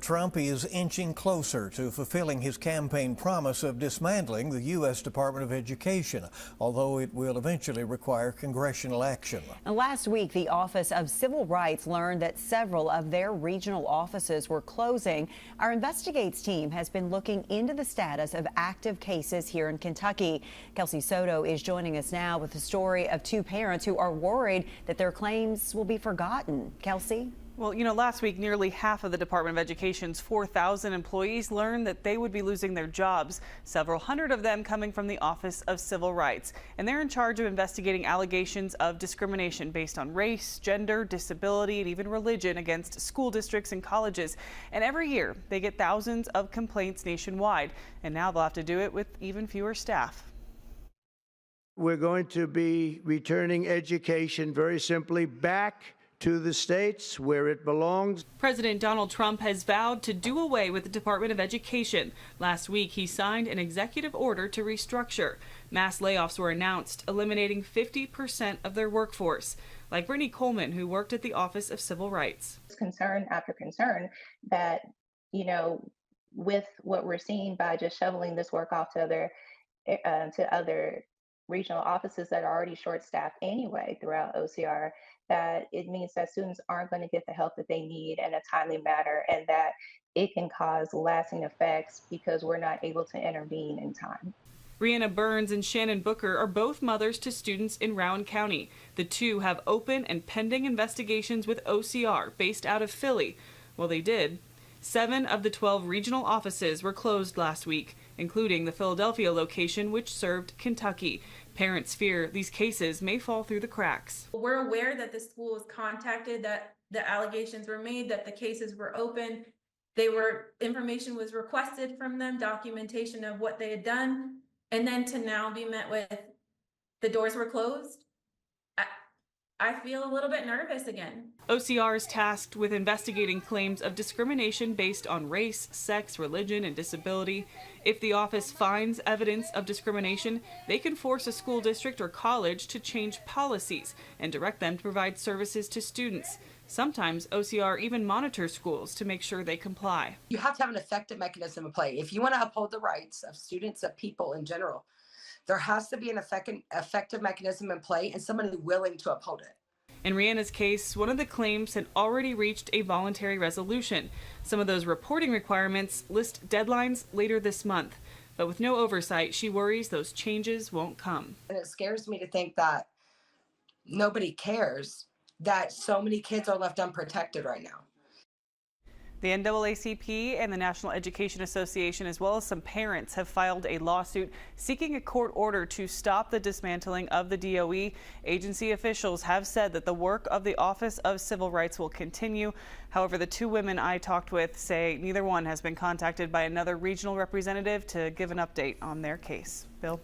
Trump is inching closer to fulfilling his campaign promise of dismantling the U.S. Department of Education, although it will eventually require congressional action. And last week, the Office of Civil Rights learned that several of their regional offices were closing. Our Investigates team has been looking into the status of active cases here in Kentucky. Kelsey Soto is joining us now with the story of two parents who are worried that their claims will be forgotten. Kelsey? Well, last week, nearly half of the Department of Education's 4,000 employees learned that they would be losing their jobs, several hundred of them coming from the Office of Civil Rights. And they're in charge of investigating allegations of discrimination based on race, gender, disability, and even religion against school districts and colleges. And every year, they get thousands of complaints nationwide. And now they'll have to do it with even fewer staff. We're going to be returning education very simply back to the states where it belongs. President Donald Trump has vowed to do away with the Department of Education. Last week, he signed an executive order to restructure. Mass layoffs were announced, eliminating 50% of their workforce, like Brittany Coleman, who worked at the Office of Civil Rights. Concern after concern that, with what we're seeing by just shoveling this work off to other regional offices that are already short-staffed anyway throughout OCR, that it means that students aren't going to get the help that they need in a timely manner, and that it can cause lasting effects because we're not able to intervene in time. Rihanna Burns and Shannon Booker are both mothers to students in Rowan County. The two have open and pending investigations with OCR based out of Philly. Well, they did. 7 of the 12 regional offices were closed last week, including the Philadelphia location, which served Kentucky. Parents fear these cases may fall through the cracks. We're aware that the school was contacted, that the allegations were made, that the cases were open. Information was requested from them, documentation of what they had done, and then to now be met with the doors were closed. I feel a little bit nervous again. OCR is tasked with investigating claims of discrimination based on race, sex, religion, and disability. If the office finds evidence of discrimination, they can force a school district or college to change policies and direct them to provide services to students. Sometimes OCR even monitors schools to make sure they comply. You have to have an effective mechanism in play. If you want to uphold the rights of students, of people in general, there has to be an effective mechanism in play and somebody willing to uphold it. In Rihanna's case, one of the claims had already reached a voluntary resolution. Some of those reporting requirements list deadlines later this month. But with no oversight, she worries those changes won't come. And it scares me to think that nobody cares, that so many kids are left unprotected right now. The NAACP and the National Education Association, as well as some parents, have filed a lawsuit seeking a court order to stop the dismantling of the DOE. Agency officials have said that the work of the Office of Civil Rights will continue. However, the two women I talked with say neither one has been contacted by another regional representative to give an update on their case. Bill?